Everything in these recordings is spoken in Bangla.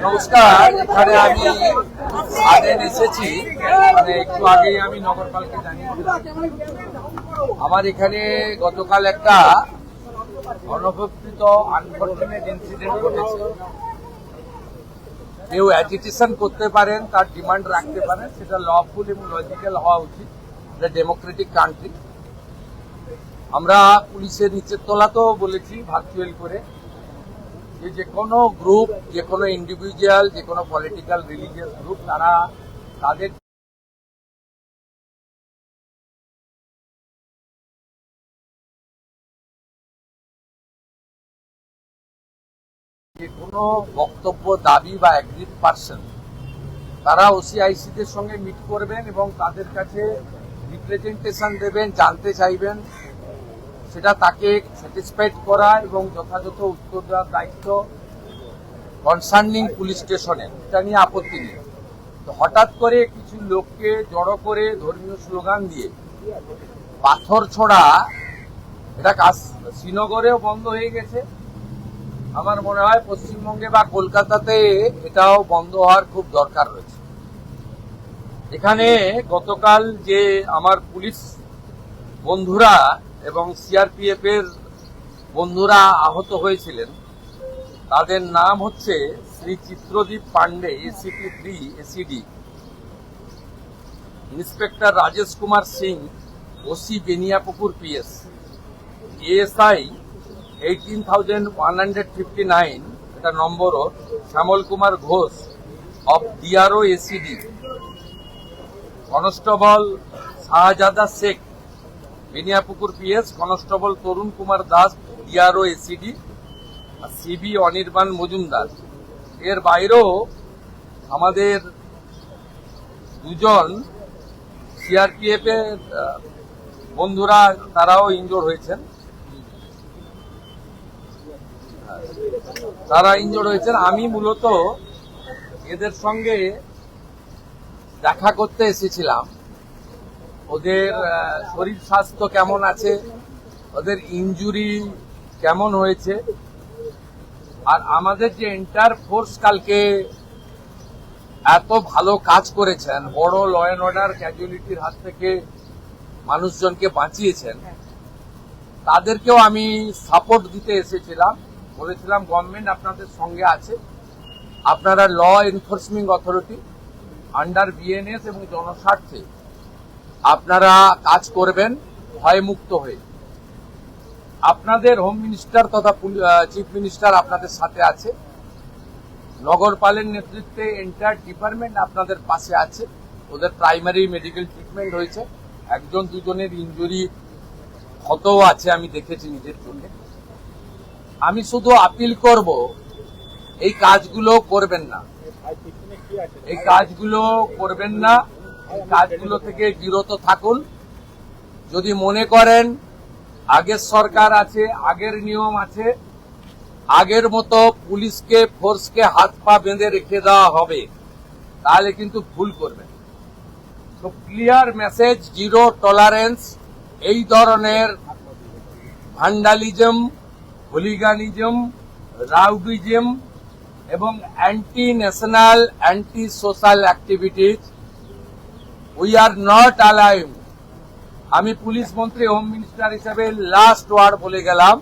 নমস্কার। এখানে আমি আগে এসেছি, মানে একটু আগেই আমি নগরপালকে জানিয়েছিলাম আমার এখানে গতকাল একটা অনভিপ্রেত আনফরচুনেট ইনসিডেন্ট ঘটেছে। কেউ অ্যাজিটেশন করতে পারেন, তার ডিমান্ড রাখতে পারেন, সেটা লফুল এবং লজিক্যাল হওয়া উচিত। এটা ডেমোক্রেটিক কান্ট্রি। আমরা পুলিশের নিচের তলাতেও বলেছি ভার্চুয়াল করে যে কোনো গ্রুপ, যে কোনো ইন্ডিভিজুয়াল, যে কোনো পলিটিক্যাল রিলিজিয়াস গ্রুপ, তারা তাদের যে কোনো বক্তব্য, দাবি বা অ্যাগ্রিড পার্সন, তারা ওসিআইসিদের সঙ্গে মিট করবেন এবং তাদের কাছে রিপ্রেজেন্টেশন দেবেন, জানতে চাইবেন, সেটা তাকে স্যাটিসফাইড করা এবং যথাযথ উত্তর দেওয়ার দায়িত্ব কনসার্নিং পুলিশ স্টেশনে। এটা নিয়ে আপত্তি নেই। তো হঠাৎ করে কিছু লোককে জড়ো করে ধর্মীয় স্লোগান দিয়ে পাথর ছোড়া, এটা শ্রীনগরেও বন্ধ হয়ে গেছে। আমার মনে হয় পশ্চিমবঙ্গে বা কলকাতাতে এটাও বন্ধ হওয়ার খুব দরকার রয়েছে। এখানে গতকাল যে আমার পুলিশ বন্ধুরা এবং সিআরপিএফ এর বন্ধুরা আহত হয়েছিলেন, তাদের নাম হচ্ছে Shri Chitradip Pandey, ACP 3 ACD, inspector Rajesh Kumar Singh, OC Beniapukur PS, ASI 18,159 এটা নম্বর, Shyamal Kumar Ghosh of DRO ACD, constable Shahzada Sheikh Beniapukur PS, constable Tarun Kumar Das DRO ACD, CB Anirban Majumdar. এর বাইরেও আমাদের দুজন সিআরপিএফ এর বন্ধুরা, তারাও ইনজোর হয়েছেন। আমি মূলত এদের সঙ্গে দেখা করতে এসেছিলাম। ওদের শরীর স্বাস্থ্য কেমন আছে, ওদের ইনজুরি কেমন হয়েছে, আর আমাদের যে এন্টায়ার ফোর্স কালকে এত ভালো কাজ করেছেন, বড় ল অ্যান্ড অর্ডার ক্যাজুয়ালিটির হাত থেকে মানুষজনকে বাঁচিয়েছেন, তাদেরকেও আমি সাপোর্ট দিতে এসেছিলাম। বলেছিলাম গভর্নমেন্ট আপনাদের সঙ্গে আছে, আপনারা law enforcement authority under BNS এবং জনস্বার্থে আপনারা কাজ করবেন ভয়মুক্ত হয়ে। আপনাদের হোম মিনিস্টার তথা চিফ মিনিস্টার আপনাদের সাথে আছে, নগরপালের নেতৃত্বে এন্টায়ার ডিপার্টমেন্ট আপনাদের পাশে আছে। ওদের প্রাইমারি মেডিকেল ট্রিটমেন্ট হয়েছে, একজন দুজনের ইনজুরি ক্ষতও আছে, আমি দেখেছি নিজের চোখে। আমি শুধু আপিল করব, এই কাজগুলো করবেন না, এই কাজগুলো করবেন না, এই কাজগুলো থেকে বিরত থাকুন। যদি মনে করেন আগের সরকার আছে, আগের নিয়ম আছে, আগের মতো পুলিশকে, ফোর্সকে হাত পা বেঁধে রেখে দেওয়া হবে, তাহলে কিন্তু ভুল করবেন। তো ক্লিয়ার মেসেজ, জিরো টলারেন্স এই ধরনের ভ্যান্ডালিজম, হুলিগানিজম, রাউডিজম এবং anti national, anti social activities we are not allowed. আমি পুলিশ মন্ত্রী, হোম মিনিস্টার হিসেবে লাস্ট ওয়ার্ড বলে গেলাম,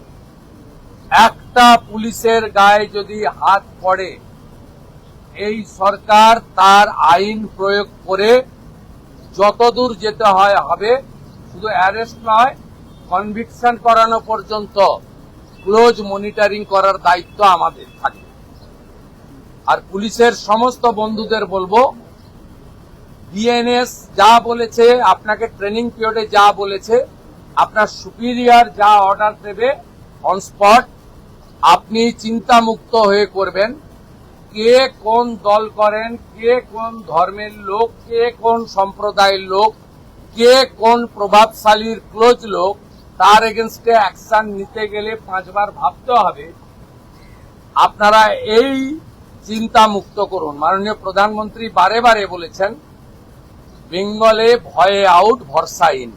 একটা পুলিশের গায়ে যদি হাত পড়ে, এই সরকার তার আইন প্রয়োগ করে যতদূর যেতে হয় হবে। শুধু অ্যারেস্ট নয়, কনভিকশন করানো পর্যন্ত ক্লোজ মনিটরিং করার দায়িত্ব আমাদের থাকে। আর পুলিশের সমস্ত বন্ধুদের বলবো, বিএনএস যা বলেছে, আপনাকে ট্রেনিং পিরিয়ডে যা বলেছে, আপনার সুপিরিয়র যা অর্ডার দেবে অন স্পট আপনি চিন্তামুক্ত হয়ে করবেন। কে কোন দল করেন, কে কোন ধর্মের লোক, কে কোন সম্প্রদায়ের লোক, কে কোন প্রভাবশালীর ক্লোজ লোক, তার এগেনস্টে অ্যাকশন নিতে গেলে 5 বার ভাবতে হবে। আপনারা এই চিন্তা মুক্ত করুন। মাননীয় প্রধানমন্ত্রী বারে বারে বলেছেন, বেঙ্গলে ভয়ে আউট, ভরসা ইন।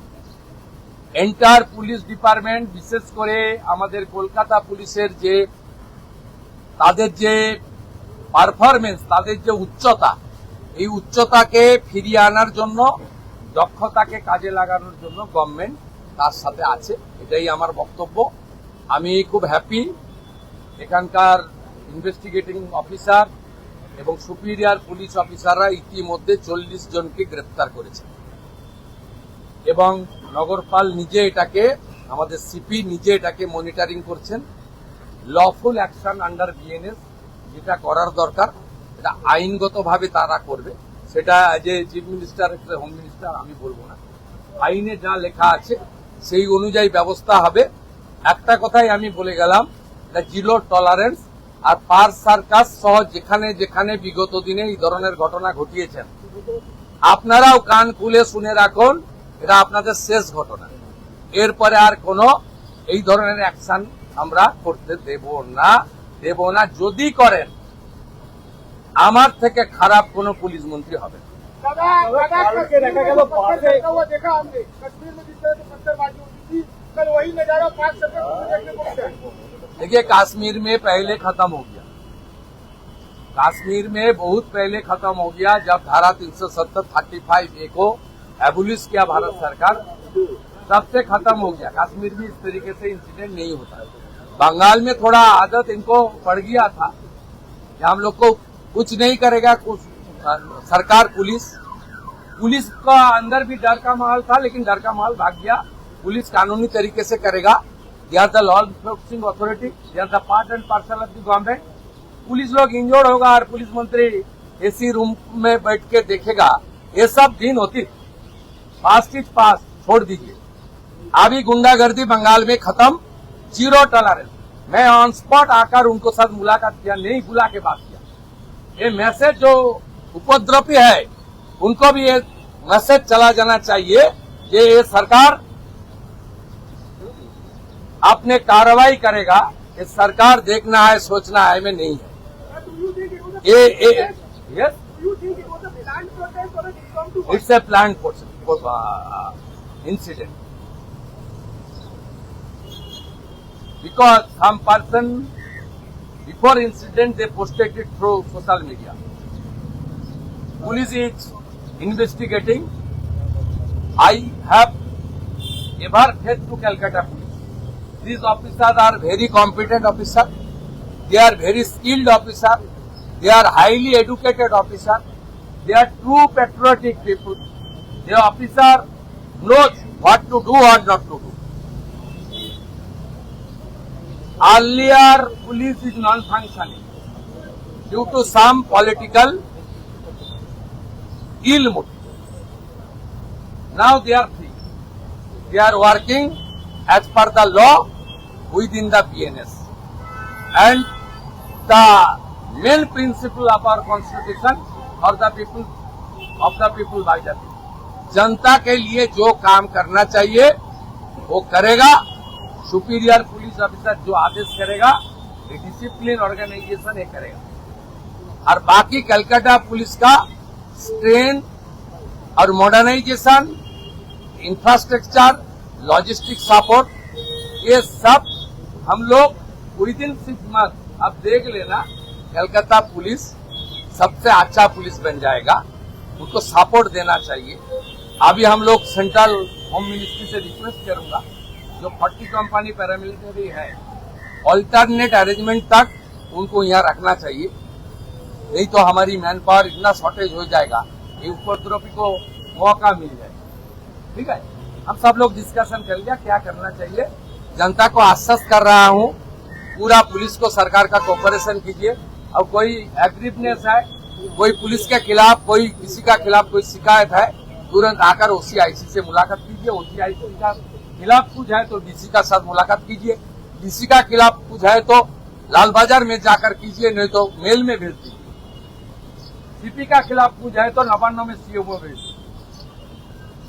এন্টায়ার পুলিশ ডিপার্টমেন্ট, বিশেষ করে আমাদের কলকাতা পুলিশের যে তাদের যে পারফরমেন্স, তাদের যে উচ্চতা, এই উচ্চতাকে ফিরিয়ে আনার জন্য, দক্ষতাকে কাজে লাগানোর জন্য গভর্নমেন্ট তার সাথে আছে। এটাই আমার বক্তব্য। আমি খুব হ্যাপি এখানকার ইনভেস্টিগেটিং অফিসার এবং সুপিরিয়র পুলিশ অফিসাররা ইতিমধ্যে 40 জনকে গ্রেপ্তার করেছে এবং নগরপাল নিজে এটাকে, আমাদের সিপি নিজে এটাকে মনিটরিং করছেন। লফুল অ্যাকশন আন্ডার বিএনএস যেটা করার দরকার, এটা আইনগতভাবে তারা করবে। সেটা যে চিফ মিনিস্টার, হোম মিনিস্টার আমি বলবো না, আইনে যা লেখা আছে সেই অনুযায়ী ব্যবস্থা হবে। একটা কথাই আমি বলে গেলাম, জিরো টলারেন্স। আর পার সার্কাস সহ যেখানে যেখানে বিগত দিনে এই ধরনের ঘটনা ঘটিয়েছেন, আপনারাও কান খুলে শুনে রাখুন, এটা আপনাদের শেষ ঘটনা। এরপরে আর কোনো এই ধরনের অ্যাকশন আমরা করতে দেব না। যদি করেন, আমার থেকে খারাপ কোনো পুলিশ মন্ত্রী হবে। देखिए, कश्मीर में पहले खत्म हो गया, कश्मीर में बहुत पहले खत्म हो गया। जब धारा 370-35A को एबुलिश किया भारत सरकार, तब से खत्म हो गया। कश्मीर में इस तरीके से इंसिडेंट नहीं होता। बंगाल में थोड़ा आदत इनको पड़ गया था कि हम लोग को कुछ नहीं करेगा, कुछ सरकार, पुलिस का अंदर भी डर का माहौल था, लेकिन डर का माहौल भाग गया। पुलिस कानूनी तरीके से करेगा। They are the law enforcing authority, they are the part and parcel of the government. Police लोग इंजोर्ड होगा और पुलिस मंत्री एसी रूम में बैठ के देखेगा, ये सब दिन होती। पास्ट इज पास्ट, छोड़ दीजिए। अभी गुंडागर्दी बंगाल में खत्म, जीरो टॉलरेंस। मैं ऑन स्पॉट आकर उनको साथ मुलाकात किया, नहीं बुला के बात किया। ये मैसेज जो उपद्रवी है, उनको भी ये मैसेज चला जाना चाहिए कि ये सरकार अपने कार्रवाई करेगा। ये सरकार देखना है, सोचना है, में नहीं है। Yes, it's a planned incident. Because some person before incident they posted it through social media. Police is investigating. I have ever faith to Calcutta police. These officers are very competent officers. They are very skilled officers. They are highly educated officers. They are true patriotic people. The officer knows what to do or not to do. Earlier, police is non-functioning due to some political ill motive. Now they are free. They are working as per the law within the BNS. And the main principle of our constitution, for the people, of the people, by the people. जनता के लिए जो काम करना चाहिए वो करेगा। सुपीरियर पुलिस ऑफिसर जो आदेश करेगा, ये डिसिप्लिन ऑर्गेनाइजेशन ये करेगा। और बाकी कलकत्ता पुलिस का स्ट्रेंथ और मॉडर्नाइजेशन, इंफ्रास्ट्रक्चर, लॉजिस्टिक सपोर्ट, ये सब हम लोग विद इन 6 मंथ, अब देख लेना, कलकत्ता पुलिस सबसे अच्छा पुलिस बन जाएगा। उनको सपोर्ट देना चाहिए। अभी हम लोग सेंट्रल होम मिनिस्ट्री से रिक्वेस्ट करूंगा, जो 40 कंपनी पैरामिलिट्री है, ऑल्टरनेट अरेंजमेंट तक उनको यहाँ रखना चाहिए। नहीं तो हमारी मैन पावर इतना शॉर्टेज हो जाएगा, ये उपद्रवी को मौका मिल जाएगा। ठीक है, हम सब लोग डिस्कशन कर लिया क्या करना चाहिए। जनता को आश्वस्त कर रहा हूँ, पूरा पुलिस को सरकार का कोऑपरेशन कीजिए। और कोई एग्रीवनेस है, कोई पुलिस के खिलाफ, कोई किसी का खिलाफ कोई शिकायत है, तुरंत आकर OCIC से मुलाकात कीजिए। OCIC का खिलाफ कुछ है तो DC का साथ मुलाकात कीजिए। DC का खिलाफ कुछ है तो लाल बाजार में जाकर कीजिए, नहीं तो मेल में भेज दीजिए। CP का खिलाफ कुछ है तो नवान्न में CO में भेज दीजिए।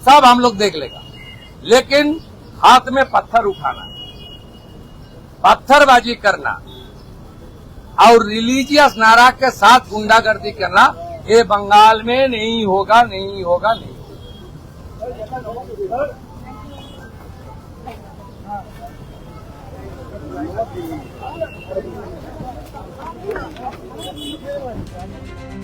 सब हम लोग देख लेगा, लेकिन हाथ में पत्थर उठाना, पत्थरबाजी करना और रिलीजियस नारा के साथ गुंडागर्दी करना, ये बंगाल में नहीं होगा, नहीं होगा, नहीं होगा। ধন্যবাদ।